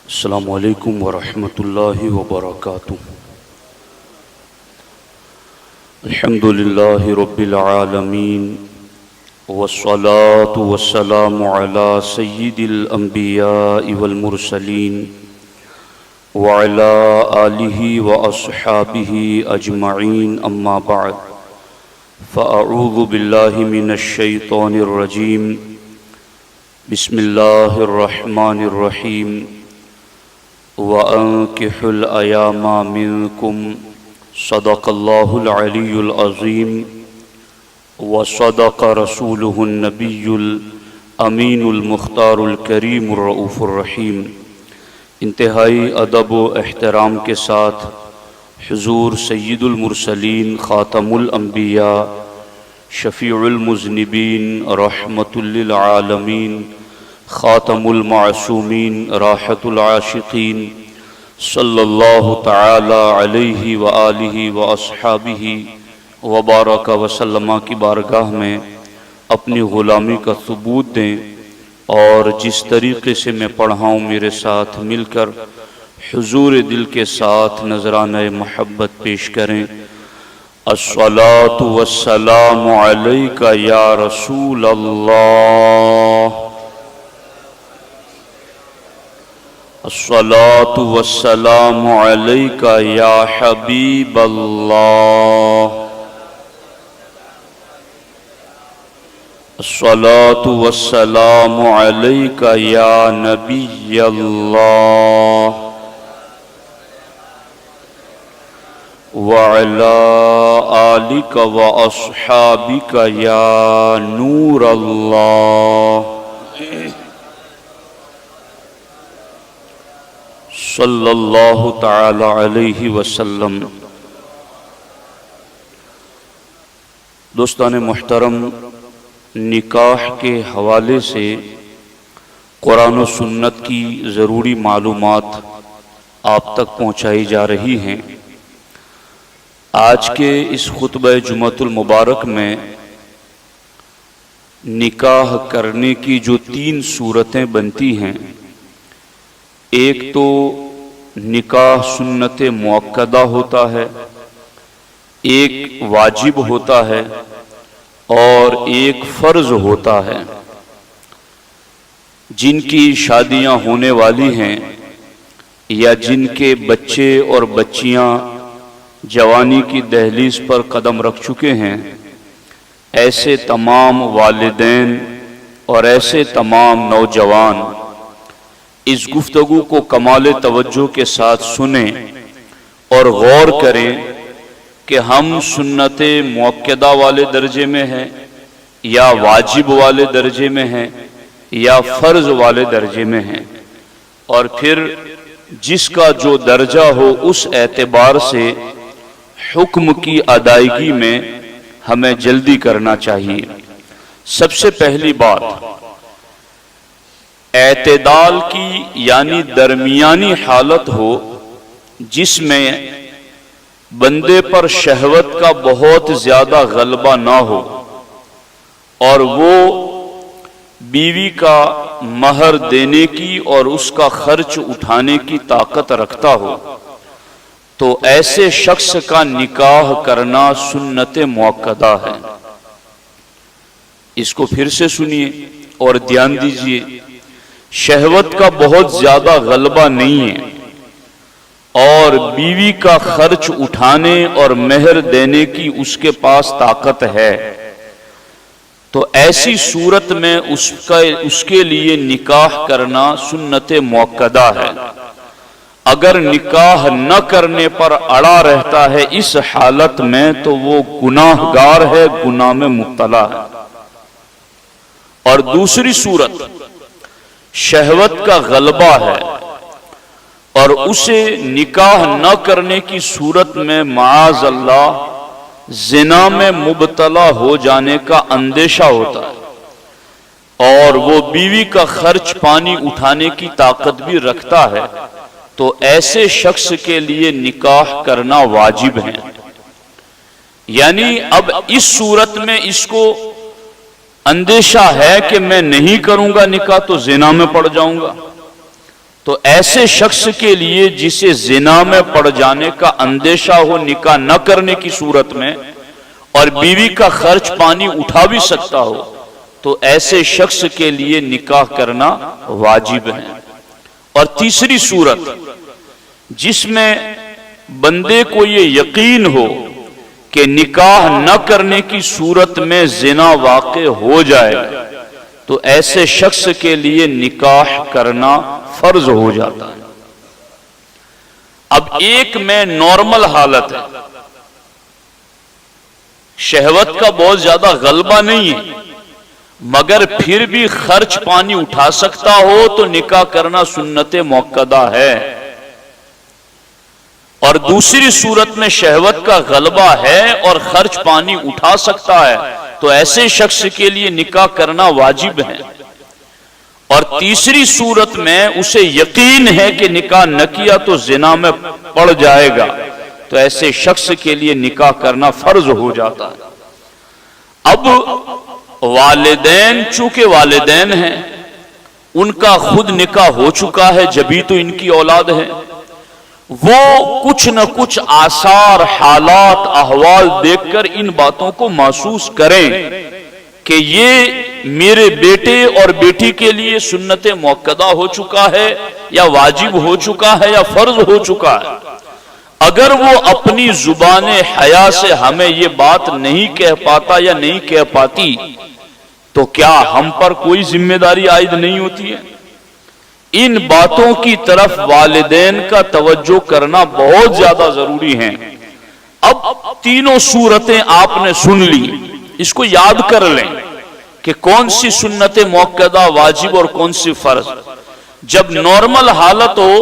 السلام علیکم ورحمۃ اللہ وبرکاتہ۔ الحمد للہ رب العالمین والصلاة والسلام علی سید الانبیاء والمرسلین وعلی آلہ واصحابہ اجمعین، اما بعد فاعوذ باللہ من الشیطان الرجیم، بسم اللہ الرحمن الرحیم۔ وَأَنكِحُوا الْأَيَامَ مِنكُمْ صدق اللہ العلی العظیم وصدق رسولہ النبی الامین المختار الکریم الرؤوف الرحیم۔ انتہائی ادب و احترام کے ساتھ حضور سید المرسلین، خاتم الانبیاء، شفیع المذنبین، رحمت للعالمین، خاتم المعصومین، راحت العاشقین، صلی اللہ تعالی علیہ وآلہ واصحابہ وبارک وسلم کی بارگاہ میں اپنی غلامی کا ثبوت دیں، اور جس طریقے سے میں پڑھا ہوں میرے ساتھ مل کر حضور دل کے ساتھ نذرانہ محبت پیش کریں۔ الصلاۃ والسلام علیک یا رسول اللہ، الصلاۃ والسلام علیک یا حبیب اللہ، الصلاۃ والسلام علیک یا نبی اللہ، وعلی آلک واصحابک یا نور اللہ، صلی اللہ تعالی علیہ وسلم۔ دوستان محترم، نکاح کے حوالے سے قرآن و سنت کی ضروری معلومات آپ تک پہنچائی جا رہی ہیں۔ آج کے اس خطبہ جمعۃ المبارک میں نکاح کرنے کی جو 3 صورتیں بنتی ہیں، ایک تو نکاح سنت مؤکدہ ہوتا ہے، ایک واجب ہوتا ہے، اور ایک فرض ہوتا ہے۔ جن کی شادیاں ہونے والی ہیں یا جن کے بچے اور بچیاں جوانی کی دہلیز پر قدم رکھ چکے ہیں، ایسے تمام والدین اور ایسے تمام نوجوان اس گفتگو کو کمال توجہ کے ساتھ سنیں اور غور کریں کہ ہم سنت مؤکدہ والے درجے میں ہیں یا واجب والے درجے میں ہیں یا فرض والے درجے میں ہیں، اور پھر جس کا جو درجہ ہو اس اعتبار سے حکم کی ادائیگی میں ہمیں جلدی کرنا چاہیے۔ سب سے پہلی بات، اعتدال کی یعنی درمیانی حالت ہو جس میں بندے پر شہوت کا بہت زیادہ غلبہ نہ ہو، اور وہ بیوی کا مہر دینے کی اور اس کا خرچ اٹھانے کی طاقت رکھتا ہو، تو ایسے شخص کا نکاح کرنا سنت مؤکدہ ہے۔ اس کو پھر سے سنیے اور دھیان دیجیے۔ شہوت کا بہت زیادہ غلبہ نہیں ہے، اور بیوی کا خرچ اٹھانے اور مہر دینے کی اس کے پاس طاقت ہے، تو ایسی صورت میں اس کے لیے نکاح کرنا سنت مؤکدہ ہے۔ اگر نکاح نہ کرنے پر اڑا رہتا ہے اس حالت میں تو وہ گناہگار ہے، گناہ میں مبتلا ہے۔ اور دوسری صورت، شہوت کا غلبہ ہے اور اسے نکاح نہ کرنے کی صورت میں معاذ اللہ زنا میں مبتلا ہو جانے کا اندیشہ ہوتا ہے، اور وہ بیوی کا خرچ پانی اٹھانے کی طاقت بھی رکھتا ہے، تو ایسے شخص کے لیے نکاح کرنا واجب ہے۔ یعنی اب اس صورت میں اس کو اندیشہ ہے کہ میں نہیں کروں گا نکاح تو زنا میں پڑ جاؤں گا، تو ایسے شخص کے لیے جسے زنا میں پڑ جانے کا اندیشہ ہو نکاح نہ کرنے کی صورت میں، اور بیوی کا خرچ پانی اٹھا بھی سکتا ہو، تو ایسے شخص کے لیے نکاح کرنا واجب ہے۔ اور تیسری صورت جس میں بندے کو یہ یقین ہو کہ نکاح نہ کرنے کی صورت میں زنا واقع ہو جائے، تو ایسے شخص کے لیے نکاح کرنا فرض ہو جاتا ہے۔ اب ایک میں نارمل حالت ہے، شہوت کا بہت زیادہ غلبہ نہیں ہے، مگر پھر بھی خرچ پانی اٹھا سکتا ہو تو نکاح کرنا سنت موقدہ ہے۔ اور دوسری صورت میں شہوت کا غلبہ ہے اور خرچ پانی اٹھا سکتا ہے، تو ایسے شخص کے لیے نکاح کرنا واجب ہے۔ اور تیسری صورت میں اسے یقین ہے کہ نکاح نہ کیا تو زنا میں پڑ جائے گا، تو ایسے شخص کے لیے نکاح کرنا فرض ہو جاتا ہے۔ اب والدین چونکہ والدین ہیں، ان کا خود نکاح ہو چکا ہے، جبھی تو ان کی اولاد ہے، وہ کچھ نہ کچھ آثار، حالات، احوال دیکھ کر ان باتوں کو محسوس کریں کہ یہ میرے بیٹے اور بیٹی کے لیے سنت موقدہ ہو چکا ہے، یا واجب ہو چکا ہے، یا فرض ہو چکا ہے۔ اگر وہ اپنی زبان حیا سے ہمیں یہ بات نہیں کہہ پاتا یا نہیں کہہ پاتی، تو کیا ہم پر کوئی ذمہ داری عائد نہیں ہوتی ہے؟ ان باتوں کی طرف والدین کا توجہ کرنا بہت زیادہ ضروری ہے۔ اب تینوں صورتیں آپ نے سن لی، اس کو یاد کر لیں کہ کون سی سنت موقدہ واجب اور کون سی فرض۔ جب نارمل حالت ہو،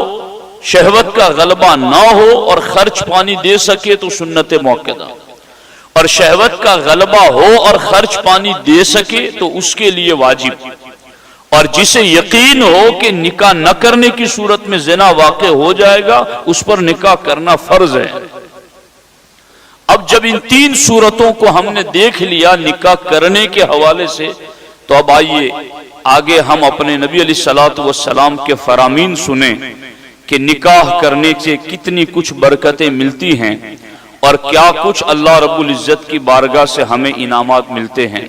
شہوت کا غلبہ نہ ہو اور خرچ پانی دے سکے تو سنت موقدہ، اور شہوت کا غلبہ ہو اور خرچ پانی دے سکے تو اس کے لیے واجب، اور جسے یقین ہو کہ نکاح نہ کرنے کی صورت میں زنا واقع ہو جائے گا، اس پر نکاح کرنا فرض ہے۔ اب جب ان تین صورتوں کو ہم نے دیکھ لیا نکاح کرنے کے حوالے سے، تو اب آئیے آگے ہم اپنے نبی علیہ الصلوۃ والسلام کے فرامین سنیں کہ نکاح کرنے سے کتنی کچھ برکتیں ملتی ہیں اور کیا کچھ اللہ رب العزت کی بارگاہ سے ہمیں انعامات ملتے ہیں۔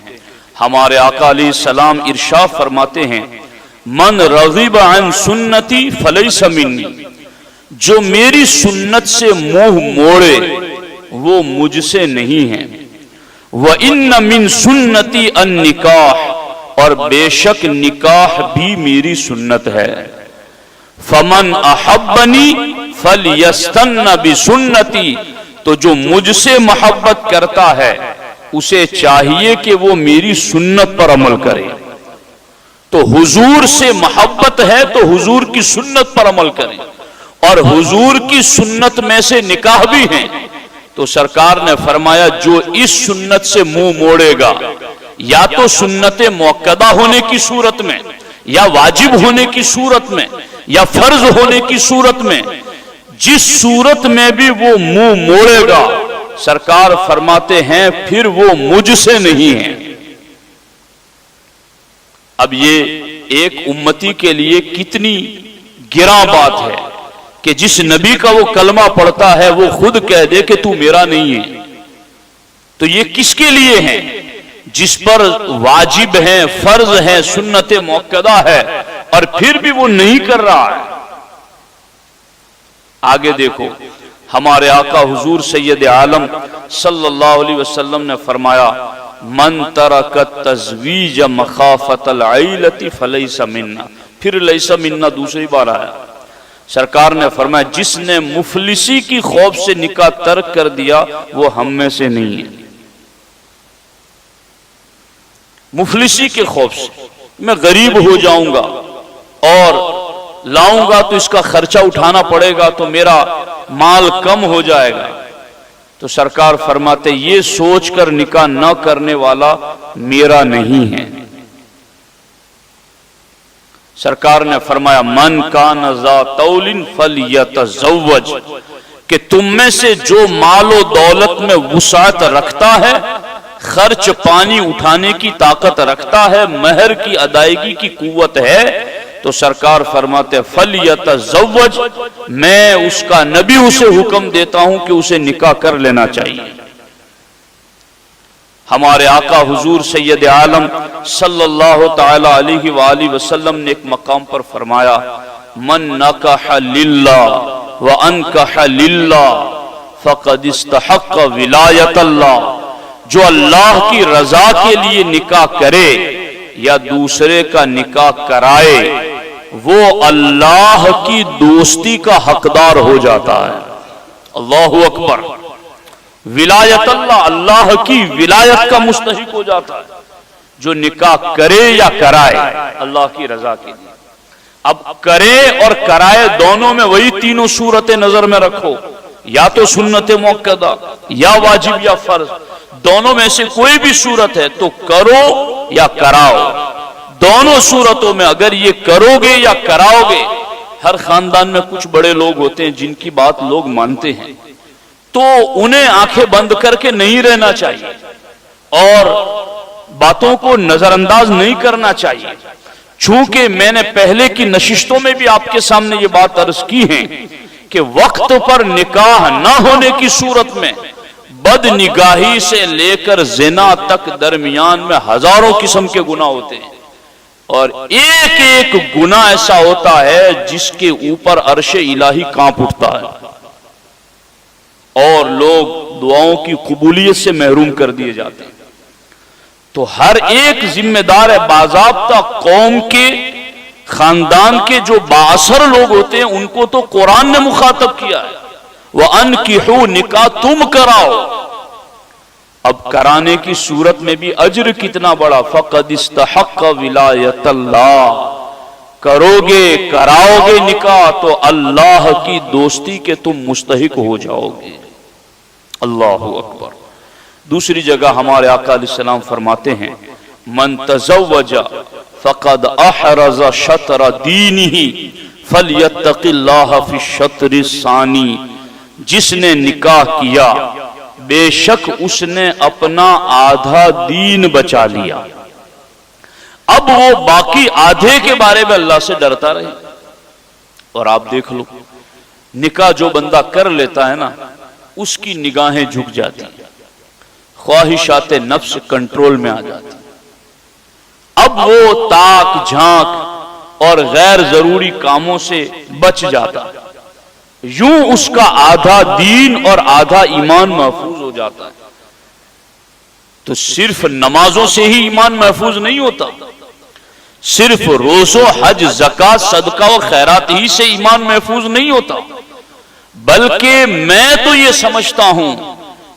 ہمارے آقا علیہ السلام ارشاد فرماتے ہیں، من رغب عن سنتی فلیس منی، جو میری سنت سے منہ موڑے وہ مجھ سے نہیں ہے۔ وَإِنَّ مِن سُنَّتِي النِّكَاحِ، اور بے شک نکاح بھی میری سنت ہے۔ فَمَنْ أَحَبَّنِي فَلْيَسْتَنَّ بِسُنَّتِي، تو جو مجھ سے محبت کرتا ہے اسے چاہیے کہ وہ میری سنت پر عمل کرے۔ تو حضور سے محبت ہے تو حضور کی سنت پر عمل کریں، اور حضور کی سنت میں سے نکاح بھی ہیں۔ تو سرکار نے فرمایا جو اس سنت سے منہ موڑے گا، یا تو سنت موقدہ ہونے کی صورت میں، یا واجب ہونے کی صورت میں، یا فرض ہونے کی صورت میں، جس صورت میں بھی وہ منہ موڑے گا، سرکار فرماتے ہیں پھر وہ مجھ سے نہیں ہے۔ اب یہ ایک امتی کے لیے کتنی گراں بات ہے کہ جس نبی کا وہ کلمہ پڑھتا ہے وہ خود کہہ دے کہ تو میرا نہیں ہے۔ تو یہ کس کے لیے ہے؟ جس پر واجب ہے، فرض ہے، سنت موقدہ ہے، اور پھر بھی وہ نہیں کر رہا ہے۔ آگے دیکھو، ہمارے آقا حضور سید عالم صلی اللہ علیہ وسلم نے فرمایا، من ترک التزویج مخافۃ العیلۃ فلیس منا، پھر لیس منا دوسری بار آیا۔ سرکار نے فرمایا جس نے مفلسی کی خوف سے نکاح ترک کر دیا وہ ہم میں سے نہیں ہے۔ مفلسی کے خوف سے، میں غریب ہو جاؤں گا اور لاؤں گا تو اس کا خرچہ اٹھانا پڑے گا تو میرا مال کم ہو جائے گا، تو سرکار فرماتے یہ سوچ کر نکاح نہ کرنے والا میرا نہیں ہے۔ سرکار نے فرمایا من کان ذا طول فلیتزوج، کہ تم میں سے جو مال و دولت میں وسعت رکھتا ہے، خرچ پانی اٹھانے کی طاقت رکھتا ہے، مہر کی ادائیگی کی قوت ہے، تو سرکار فرماتے فلیتزوج، میں اس کا نبی اسے حکم دیتا ہوں کہ اسے نکاح کر لینا چاہیے۔ ہمارے آقا حضور سید عالم صلی اللہ تعالی علیہ وآلہ وسلم نے ایک مقام پر فرمایا من نکح للہ وانکح للہ فقد استحق ولایت اللہ، جو اللہ کی رضا کے لیے نکاح کرے یا دوسرے کا نکاح کرائے وہ اللہ کی دوستی کا حقدار ہو جاتا ہے۔ اللہ اکبر، ولایت اللہ، اللہ کی ولایت کا مستحق ہو جاتا ہے جو نکاح کرے یا کرائے اللہ کی رضا کے لیے۔ اب کرے اور کرائے دونوں میں وہی تینوں صورتیں نظر میں رکھو، یا تو سنت موقدہ یا واجب یا فرض، دونوں میں سے کوئی بھی صورت ہے تو کرو یا کراؤ۔ دونوں صورتوں میں اگر یہ کرو گے یا کراؤ گے، ہر خاندان میں کچھ بڑے لوگ ہوتے ہیں جن کی بات لوگ مانتے ہیں، تو انہیں آنکھیں بند کر کے نہیں رہنا چاہیے اور باتوں کو نظر انداز نہیں کرنا چاہیے۔ چونکہ میں نے پہلے کی نشستوں میں بھی آپ کے سامنے یہ بات عرض کی ہے کہ وقت پر نکاح نہ ہونے کی صورت میں بد نگاہی سے لے کر زنا تک درمیان میں ہزاروں قسم کے گناہ ہوتے ہیں، اور ایک ایک گناہ ایسا ہوتا ہے جس کے اوپر عرش الہی کانپ اٹھتا ہے اور لوگ دعاؤں کی قبولیت سے محروم کر دیے جاتے ہیں۔ تو ہر ایک ذمہ دار ہے، باضابطہ قوم کے خاندان کے جو بااثر لوگ ہوتے ہیں ان کو تو قرآن نے مخاطب کیا ہے، وَأَنْكِحُوا، نکاح تم کراؤ۔ اب کرانے کی صورت میں بھی اجر کتنا بڑا، فَقَدْ اسْتَحَقَّ وِلَایَتَ اللَّهِ، کرو گے کراؤ گے نکاح تو اللہ کی دوستی کے تم مستحق ہو جاؤ گے۔ اللہ اکبر۔ دوسری جگہ ہمارے آقا علیہ السلام فرماتے ہیں من تزوج فقد احرز شطر دینہ فلیتق اللہ فی الشطر الثانی، جس نے نکاح کیا بے شک اس نے اپنا آدھا دین بچا لیا۔ اب وہ باقی آدھے کے بارے میں اللہ سے ڈرتا رہے۔ اور آپ دیکھ لو نکاح جو بندہ کر لیتا ہے نا اس کی نگاہیں جھک جاتی ہیں، خواہشات نفس کنٹرول میں آ جاتی، اب وہ تاک جھانک اور غیر ضروری کاموں سے بچ جاتا، یوں اس کا آدھا دین اور آدھا ایمان محفوظ ہو جاتا ہے۔ تو صرف نمازوں سے ہی ایمان محفوظ نہیں ہوتا، صرف روزہ حج زکوٰۃ صدقہ و خیرات ہی سے ایمان محفوظ نہیں ہوتا، بلکہ میں تو یہ سمجھتا ہوں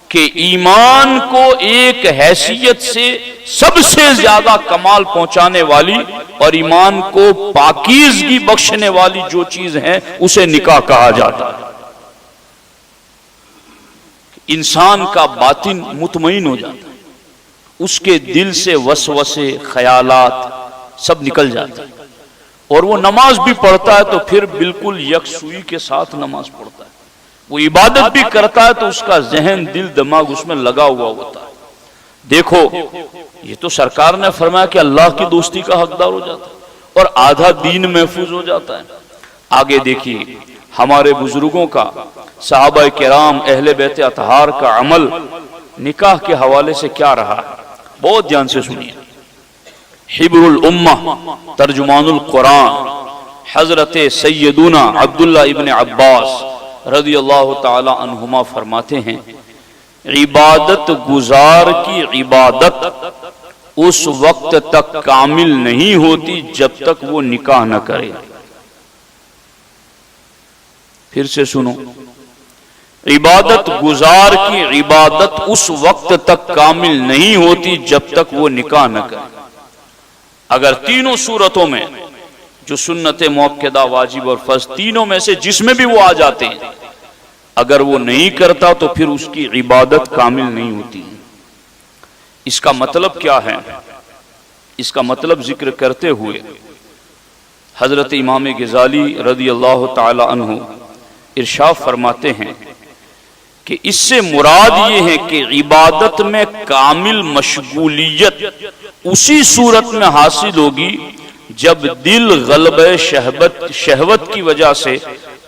کہ ایمان کو ایک حیثیت سے سب سے زیادہ کمال پہنچانے والی اور ایمان کو پاکیزگی بخشنے والی جو چیز ہے اسے نکاح کہا جاتا ہے۔ انسان کا باطن مطمئن ہو جاتا ہے، اس کے دل سے وسوسے خیالات سب نکل جاتے ہیں، اور وہ نماز بھی پڑھتا ہے تو پھر بالکل یکسوئی کے ساتھ نماز پڑھتا ہے، وہ عبادت بھی کرتا ہے تو اس کا ذہن دل دماغ اس میں لگا ہوا ہوتا ہے۔ دیکھو یہ تو سرکار نے فرمایا کہ اللہ کی دوستی کا حقدار ہو جاتا ہے اور آدھا دین محفوظ ہو جاتا ہے۔ آگے دیکھیے ہمارے بزرگوں کا، صحابہ کرام اہل بیت اطہار کا عمل نکاح کے حوالے سے کیا رہا ہے، بہت دھیان سے سنیے۔ حبر الامہ ترجمان القرآن حضرت سیدنا عبداللہ ابن عباس رضی اللہ تعالی عنہما فرماتے ہیں عبادت گزار کی عبادت اس وقت تک کامل نہیں ہوتی جب تک وہ نکاح نہ کرے۔ پھر سے سنو، عبادت گزار کی عبادت اس وقت تک کامل نہیں ہوتی جب تک وہ نکاح نہ کرے۔ اگر تینوں صورتوں میں جو سنت موقدہ واجب اور فرض تینوں میں سے جس میں بھی وہ آ جاتے ہیں اگر وہ نہیں کرتا تو پھر اس کی عبادت کامل نہیں ہوتی۔ اس کا مطلب کیا ہے؟ اس کا مطلب ذکر کرتے ہوئے حضرت امام غزالی رضی اللہ تعالی عنہ ارشاد فرماتے ہیں کہ اس سے مراد یہ ہے کہ عبادت میں کامل مشغولیت اسی صورت میں حاصل ہوگی جب دل غلبہ شہوت کی وجہ سے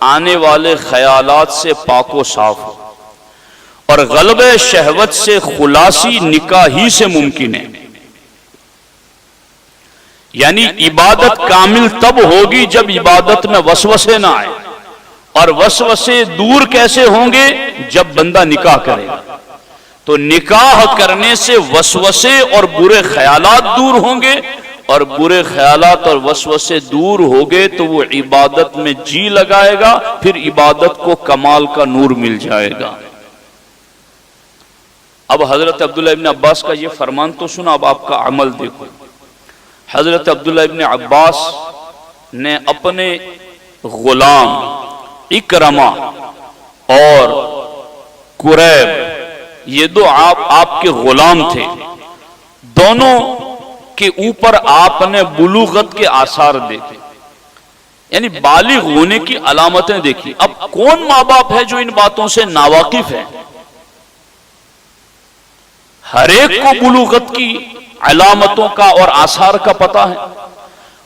آنے والے خیالات سے پاک و صاف ہو، اور غلبہ شہوت سے خلاصی نکاح ہی سے ممکن ہے۔ یعنی عبادت کامل تب ہوگی جب عبادت میں وسوسے نہ آئے، اور وسوسے دور کیسے ہوں گے؟ جب بندہ نکاح کرے گا۔ تو نکاح کرنے سے وسوسے اور برے خیالات دور ہوں گے، اور برے خیالات اور وسوسے دور ہو گئے تو وہ عبادت میں جی لگائے گا، پھر عبادت کو کمال کا نور مل جائے گا۔ اب حضرت عبداللہ ابن عباس کا یہ فرمان تو سنا، اب آپ کا عمل دیکھو۔ حضرت عبداللہ ابن عباس نے اپنے غلام اکرمہ اور قریب، یہ دو آپ کے غلام تھے، دونوں کے اوپر آپ نے بلوغت کے آثار دیکھے، یعنی بالغ ہونے کی علامتیں دیکھی۔ اب کون ماں باپ ہے جو ان باتوں سے ناواقف ہے؟ ہر ایک کو بلوغت کی علامتوں کا اور آثار کا پتہ ہے۔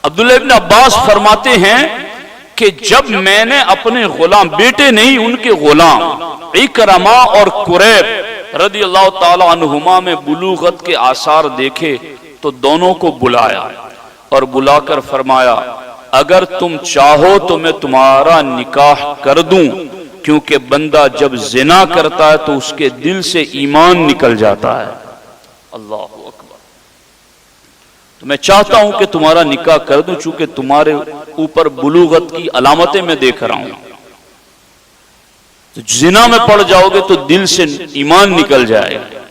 عبداللہ ابن عباس فرماتے ہیں کہ جب میں نے اپنے غلام، بیٹے نہیں ان کے غلام اکرمہ اور قریب رضی اللہ تعالی عنہما میں بلوغت کے آثار دیکھے تو دونوں کو بلایا اور بلا کر فرمایا اگر تم چاہو تو میں تمہارا نکاح کر دوں، کیونکہ بندہ جب زنا کرتا ہے تو اس کے دل سے ایمان نکل جاتا ہے۔ اللہ اکبر۔ تو میں چاہتا ہوں کہ تمہارا نکاح کر دوں چونکہ تمہارے اوپر بلوغت کی علامتیں میں دیکھ رہا ہوں، تو زنا میں پڑ جاؤ گے تو دل سے ایمان نکل جائے گا۔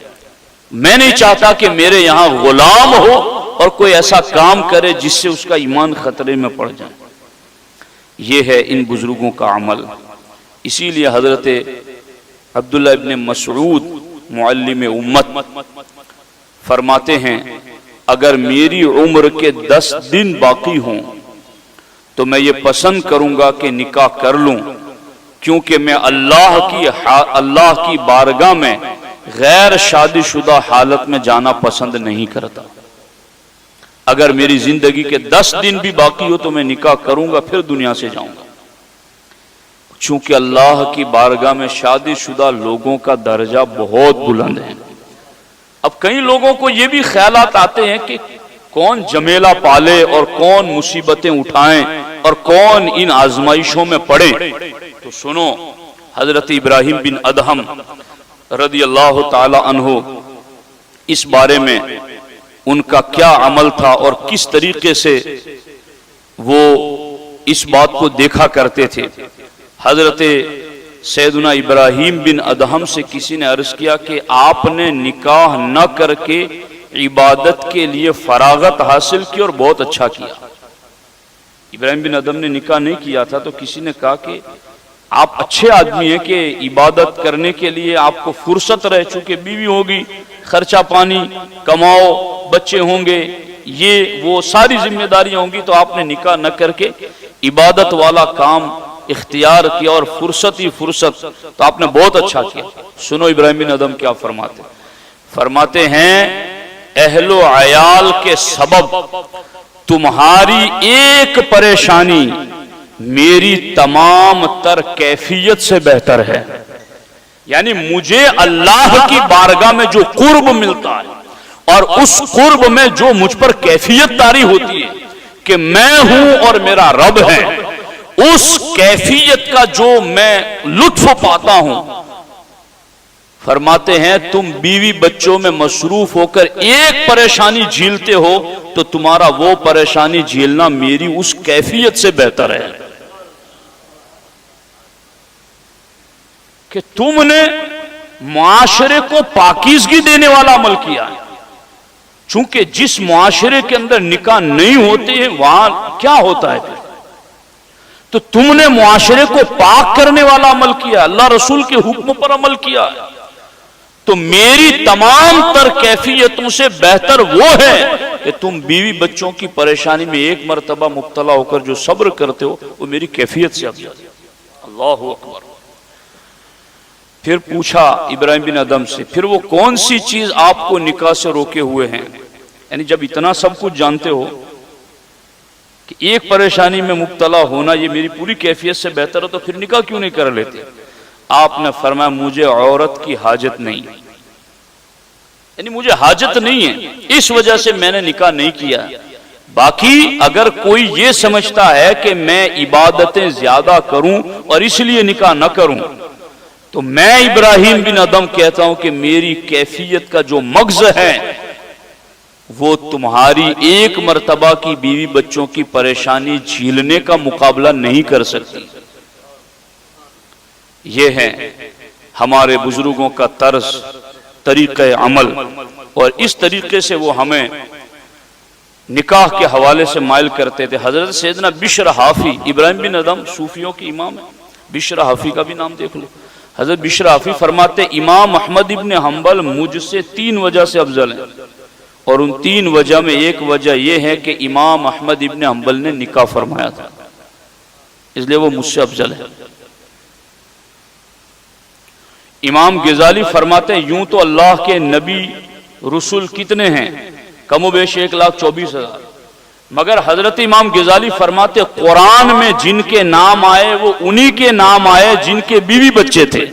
میں نہیں چاہتا کہ میرے یہاں غلام ہو اور کوئی ایسا کام کرے جس سے اس کا ایمان خطرے میں پڑ جائے۔ یہ ہے ان بزرگوں کا عمل۔ اسی لیے حضرت عبداللہ ابن مسعود معلم امت فرماتے ہیں اگر میری عمر کے 10 دن باقی ہوں تو میں یہ پسند کروں گا کہ نکاح کر لوں، کیونکہ میں اللہ کی بارگاہ میں غیر شادی شدہ حالت میں جانا پسند نہیں کرتا۔ اگر میری زندگی کے 10 دن بھی باقی ہو تو میں نکاح کروں گا، پھر دنیا سے جاؤں گا، چونکہ اللہ کی بارگاہ میں شادی شدہ لوگوں کا درجہ بہت بلند ہے۔ اب کئی لوگوں کو یہ بھی خیالات آتے ہیں کہ کون جمیلہ پالے اور کون مصیبتیں اٹھائیں اور کون ان آزمائشوں میں پڑے۔ تو سنو، حضرت ابراہیم بن ادہم رضی اللہ تعالی عنہ، اس بارے میں ان کا کیا عمل تھا اور کس طریقے سے وہ اس بات کو دیکھا کرتے تھے۔ حضرت سیدنا ابراہیم بن ادہم سے کسی نے عرض کیا کہ آپ نے نکاح نہ کر کے عبادت کے لیے فراغت حاصل کی اور بہت اچھا کیا۔ ابراہیم بن ادہم نے نکاح نہیں کیا تھا تو کسی نے کہا کہ آپ اچھے آدمی ہیں کہ عبادت کرنے کے لیے آپ کو فرصت رہے، چونکہ بیوی ہوگی، خرچہ پانی کماؤ، بچے ہوں گے، یہ وہ ساری ذمہ داریاں ہوں گی، تو آپ نے نکاح نہ کر کے عبادت والا کام اختیار کیا اور فرصت ہی فرصت، تو آپ نے بہت اچھا کیا۔ سنو ابراہیم بن ادہم کیا فرماتے ہیں اہل و عیال کے سبب تمہاری ایک پریشانی میری تمام تر کیفیت سے بہتر ہے۔ یعنی مجھے اللہ کی بارگاہ میں جو قرب ملتا ہے اور اس قرب میں جو مجھ پر کیفیت طاری ہوتی ہے کہ میں ہوں اور میرا رب ہے، اس کیفیت کا جو میں لطف پاتا ہوں، فرماتے ہیں تم بیوی بچوں میں مصروف ہو کر ایک پریشانی جھیلتے ہو تو تمہارا وہ پریشانی جھیلنا میری اس کیفیت سے بہتر ہے کہ تم نے معاشرے کو پاکیزگی دینے والا عمل کیا ہے۔ چونکہ جس معاشرے کے اندر نکاح نہیں ہوتے ہیں وہاں کیا ہوتا ہے پھر؟ تو تم نے معاشرے کو پاک کرنے والا عمل کیا، اللہ رسول کے حکم پر عمل کیا ہے، تو میری تمام تر کیفیتوں سے بہتر وہ ہے کہ تم بیوی بچوں کی پریشانی میں ایک مرتبہ مبتلا ہو کر جو صبر کرتے ہو وہ میری کیفیت سے افضل ہے۔ اللہ اکبر۔ پھر پوچھا ابراہیم بن ادہم سے پھر وہ کون سی چیز آپ کو نکاح سے روکے ہوئے ہیں؟ یعنی جب اتنا سب کچھ جانتے ہو کہ ایک پریشانی میں مبتلا ہونا یہ میری پوری کیفیت سے بہتر ہے تو پھر نکاح کیوں نہیں کر لیتے؟ آپ نے فرمایا مجھے عورت کی حاجت نہیں، یعنی مجھے حاجت نہیں ہے، اس وجہ سے میں نے نکاح نہیں کیا۔ باقی اگر کوئی یہ سمجھتا ہے کہ میں عبادتیں زیادہ کروں اور اس لیے نکاح نہ کروں، تو میں ابراہیم بن ادم کہتا ہوں کہ میری کیفیت کا جو مغز ہے وہ تمہاری ایک مرتبہ کی بیوی بچوں کی پریشانی جھیلنے کا مقابلہ نہیں کر سکتی۔ یہ ہے ہمارے بزرگوں کا طرز، طریقہ عمل، اور اس طریقے سے وہ ہمیں نکاح کے حوالے سے مائل کرتے تھے۔ حضرت سیدنا بشر حافی، ابراہیم بن ادم صوفیوں کی امام ہے، بشر حافی کا بھی نام دیکھ لو۔ حضرت بشر حافی فرماتے امام احمد ابن حنبل مجھ سے 3 وجہ سے افضل ہیں، اور ان 3 وجہ میں ایک وجہ یہ ہے کہ امام احمد ابن حنبل نے نکاح فرمایا تھا، اس لیے وہ مجھ سے افضل ہے۔ امام غزالی فرماتے ہیں یوں تو اللہ کے نبی رسول کتنے ہیں؟ کم و بیش 1,24,000، مگر حضرت امام غزالی فرماتے قرآن میں جن کے نام آئے وہ انہی کے نام آئے جن کے بیوی بچے تھے،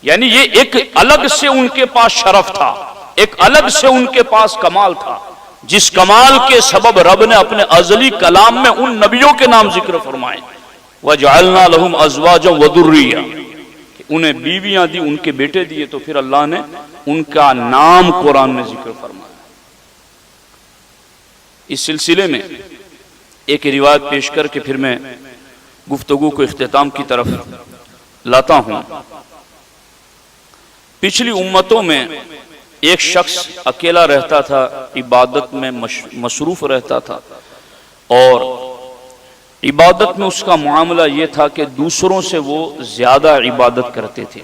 یعنی یہ ایک الگ سے ان کے پاس شرف تھا، ایک الگ سے ان کے پاس کمال تھا، جس کمال کے سبب رب نے اپنے ازلی کلام میں ان نبیوں کے نام ذکر فرمائے، وَجَعَلْنَا لَهُمْ أَزْوَاجًا وَذُرِّيَّةً، انہیں بیویاں دی، ان کے بیٹے دیے، تو پھر اللہ نے ان کا نام قرآن میں ذکر فرمایا۔ اس سلسلے میں ایک روایت پیش کر کے پھر میں گفتگو کو اختتام کی طرف لاتا ہوں۔ پچھلی امتوں میں ایک شخص اکیلا رہتا تھا، عبادت میں مصروف رہتا تھا، اور عبادت میں اس کا معاملہ یہ تھا کہ دوسروں سے وہ زیادہ عبادت کرتے تھے۔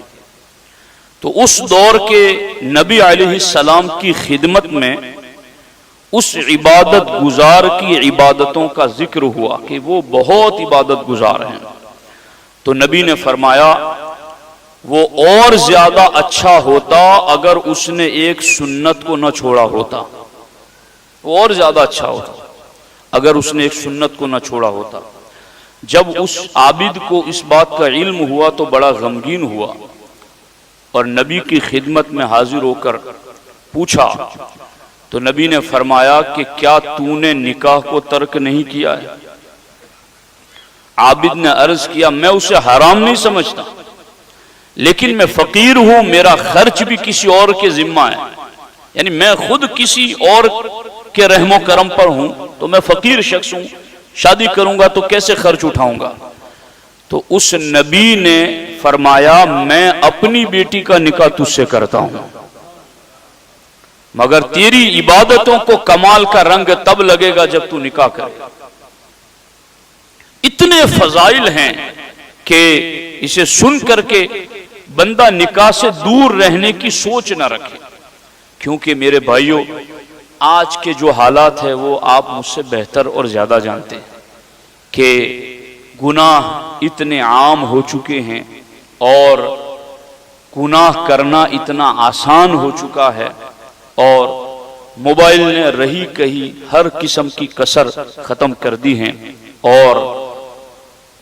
تو اس دور کے نبی علیہ السلام کی خدمت میں اس عبادت گزار کی عبادتوں کا ذکر ہوا کہ وہ بہت عبادت گزار ہیں، تو نبی نے فرمایا وہ اور زیادہ اچھا ہوتا اگر اس نے ایک سنت کو نہ چھوڑا ہوتا، وہ اور زیادہ اچھا ہوتا اگر اس نے ایک سنت کو نہ چھوڑا ہوتا۔ جب اس عابد کو اس بات کا علم ہوا تو بڑا غمگین ہوا، اور نبی کی خدمت میں حاضر ہو کر پوچھا، تو نبی نے فرمایا کہ کیا تو نے نکاح کو ترک نہیں کیا ہے؟ عابد نے عرض کیا میں اسے حرام نہیں سمجھتا، لیکن میں فقیر ہوں، میرا خرچ بھی کسی اور کے ذمہ ہے، یعنی میں خود کسی اور کے رحم و کرم پر ہوں، تو میں فقیر شخص ہوں، شادی کروں گا تو کیسے خرچ اٹھاؤں گا؟ تو اس نبی نے فرمایا میں اپنی بیٹی کا نکاح تجھ سے کرتا ہوں، مگر تیری عبادتوں کو کمال کا رنگ تب لگے گا جب تو نکاح کرے۔ اتنے فضائل ہیں کہ اسے سن کر کے بندہ نکاح سے دور رہنے کی سوچ نہ رکھے، کیونکہ میرے بھائیوں آج کے جو حالات ہیں وہ آپ مجھ سے بہتر اور زیادہ جانتے ہیں کہ گناہ اتنے عام ہو چکے ہیں اور گناہ کرنا اتنا آسان ہو چکا ہے، اور موبائل نے رہی کہی ہر قسم کی کسر ختم کر دی ہیں، اور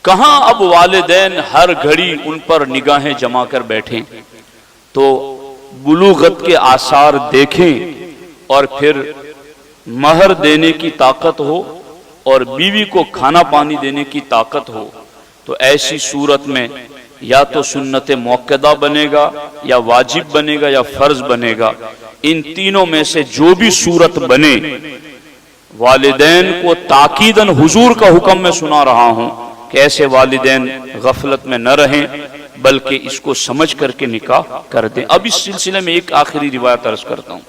کہاں اب والدین ہر گھڑی ان پر نگاہیں جما کر بیٹھیں، تو بلوغت کے آثار دیکھیں اور پھر مہر دینے کی طاقت ہو اور بیوی کو کھانا پانی دینے کی طاقت ہو، تو ایسی صورت میں یا تو سنت موقدہ بنے گا یا واجب بنے گا یا فرض بنے گا، ان تینوں میں سے جو بھی صورت بنے، والدین کو تاکیداً حضور کا حکم میں سنا رہا ہوں کہ ایسے والدین غفلت میں نہ رہیں بلکہ اس کو سمجھ کر کے نکاح کر دیں۔ اب اس سلسلے میں ایک آخری روایت عرض کرتا ہوں۔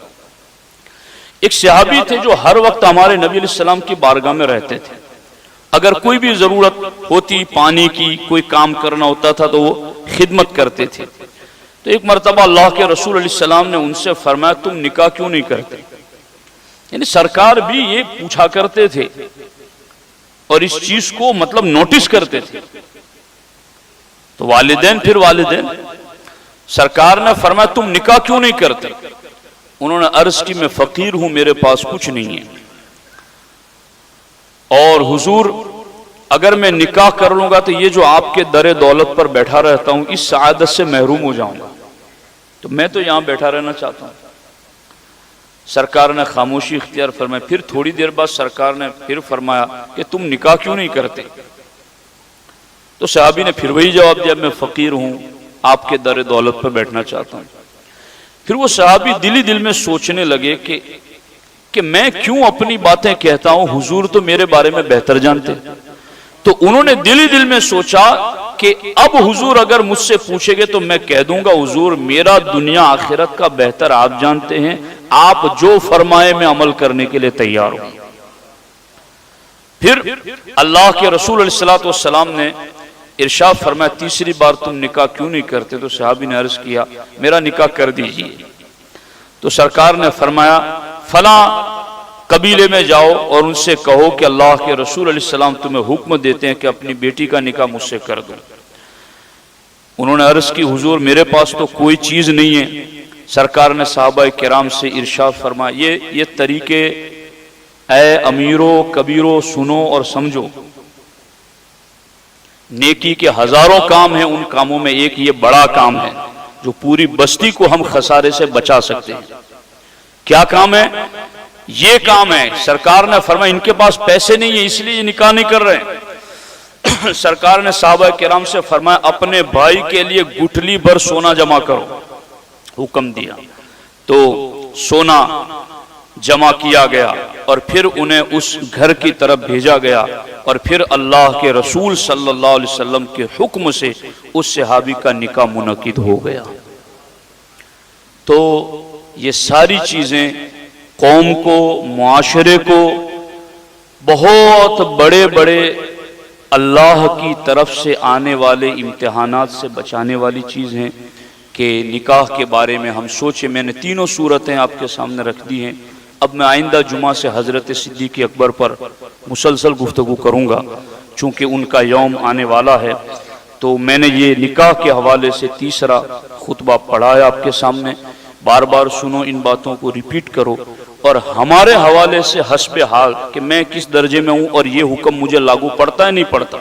ایک صحابی تھے جو ہر وقت ہمارے نبی علیہ السلام کی بارگاہ میں رہتے تھے، اگر کوئی بھی ضرورت ہوتی پانی کی، کوئی کام کرنا ہوتا تھا تو وہ خدمت کرتے تھے۔ تو ایک مرتبہ اللہ کے رسول علیہ السلام نے ان سے فرمایا تم نکاح کیوں نہیں کرتے؟ یعنی سرکار بھی یہ پوچھا کرتے تھے اور اس چیز کو مطلب نوٹس کرتے تھے۔ تو والدین پھر والدین، سرکار نے فرمایا تم نکاح کیوں نہیں کرتے؟ انہوں نے عرض کی میں فقیر ہوں، میرے پاس کچھ نہیں ہے۔ اور حضور اگر میں نکاح کر لوں گا تو یہ جو آپ کے در دولت پر بیٹھا رہتا ہوں اس سعادت سے محروم ہو جاؤں گا، تو میں تو یہاں بیٹھا رہنا چاہتا ہوں۔ سرکار نے خاموشی اختیار فرمائی۔ پھر تھوڑی دیر بعد سرکار نے پھر فرمایا کہ تم نکاح کیوں نہیں کرتے؟ تو صحابی نے پھر وہی جواب دیا، میں فقیر ہوں، آپ کے در دولت پر بیٹھنا چاہتا ہوں۔ پھر وہ صحابی دل ہی دل میں سوچنے لگے کہ میں کیوں اپنی باتیں کہتا ہوں، حضور تو میرے بارے میں بہتر جانتے۔ تو انہوں نے دل ہی دل میں سوچا کہ اب حضور اگر مجھ سے پوچھیں گے تو میں کہہ دوں گا حضور میرا دنیا آخرت کا بہتر آپ جانتے ہیں، آپ جو فرمائے میں عمل کرنے کے لیے تیار ہوں۔ پھر اللہ کے رسول علیہ الصلوۃ والسلام نے ارشاد فرمایا تیسری بار تم نکاح کیوں نہیں کرتے؟ تو صحابی نے عرض کیا میرا نکاح کر دیجئے۔ تو سرکار نے فرمایا فلاں قبیلے میں جاؤ اور ان سے کہو کہ اللہ کے رسول علیہ السلام تمہیں حکم دیتے ہیں کہ اپنی بیٹی کا نکاح مجھ سے کر دو۔ انہوں نے عرض کی حضور میرے پاس تو کوئی چیز نہیں ہے۔ سرکار نے صحابہ کرام سے ارشاد فرمایا یہ طریقے اے امیرو کبیرو سنو اور سمجھو، نیکی کے ہزاروں کام ہیں، ان کاموں میں ایک یہ بڑا کام ہے جو پوری بستی کو ہم خسارے سے بچا سکتے ہیں۔ کیا کام ہے؟ یہ کام ہے۔ سرکار نے فرمایا ان کے پاس پیسے نہیں ہیں اس لیے یہ نکاح نہیں کر رہے۔ سرکار نے صحابہ کرام سے فرمایا اپنے بھائی کے لیے گٹھلی بھر سونا جمع کرو، حکم دیا۔ تو سونا جمع کیا گیا اور پھر انہیں اس گھر کی طرف بھیجا گیا، اور پھر اللہ کے رسول صلی اللہ علیہ وسلم کے حکم سے اس صحابی کا نکاح منعقد ہو گیا۔ تو یہ ساری چیزیں قوم کو، معاشرے کو بہت بڑے بڑے اللہ کی طرف سے آنے والے امتحانات سے بچانے والی چیز ہیں کہ نکاح کے بارے میں ہم سوچیں۔ میں نے تینوں صورتیں آپ کے سامنے رکھ دی ہیں۔ اب میں آئندہ جمعہ سے حضرت صدیق اکبر پر مسلسل گفتگو کروں گا چونکہ ان کا یوم آنے والا ہے۔ تو میں نے یہ نکاح کے حوالے سے تیسرا خطبہ پڑھا ہے آپ کے سامنے، بار بار سنو، ان باتوں کو ریپیٹ کرو، اور ہمارے حوالے سے حسب حال کہ میں کس درجے میں ہوں اور یہ حکم مجھے لاگو پڑتا ہے نہیں پڑتا،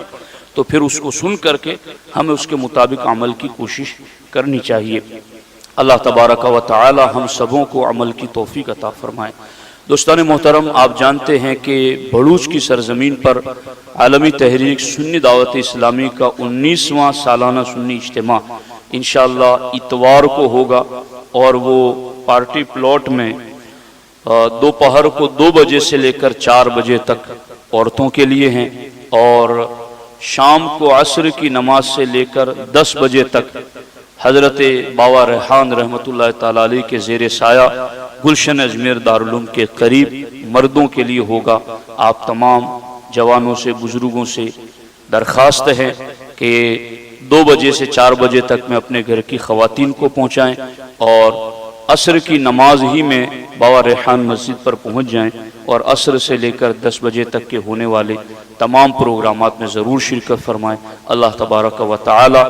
تو پھر اس کو سن کر کے ہمیں اس کے مطابق عمل کی کوشش کرنی چاہیے۔ اللہ تبارک و تعالی ہم سبوں کو عمل کی توفیق عطا فرمائے۔ دوستان محترم، آپ جانتے ہیں کہ بھڑوچ کی سرزمین پر عالمی تحریک سنی دعوت اسلامی کا 19واں سالانہ سنی اجتماع انشاءاللہ اتوار کو ہوگا، اور وہ پارٹی پلاٹ میں دوپہر کو 2 بجے سے لے کر 4 بجے تک عورتوں کے لیے ہیں، اور شام کو عصر کی نماز سے لے کر 10 بجے تک حضرت بابا ریحان رحمۃ اللہ تعالی علیہ کے زیر سایہ گلشن اجمیر دارالعلوم کے قریب مردوں کے لیے ہوگا۔ آپ تمام جوانوں سے، بزرگوں سے درخواست ہے کہ 2 بجے سے 4 بجے تک میں اپنے گھر کی خواتین کو پہنچائیں، اور عصر کی نماز ہی میں بابا ریحان مسجد پر پہنچ جائیں، اور عصر سے لے کر 10 بجے تک کے ہونے والے تمام پروگرامات میں ضرور شرکت فرمائیں۔ اللہ تبارک و تعالی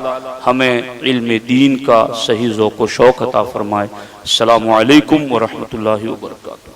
ہمیں علم دین کا صحیح ذوق و شوق عطا فرمائے۔ السلام علیکم ورحمۃ اللہ وبرکاتہ۔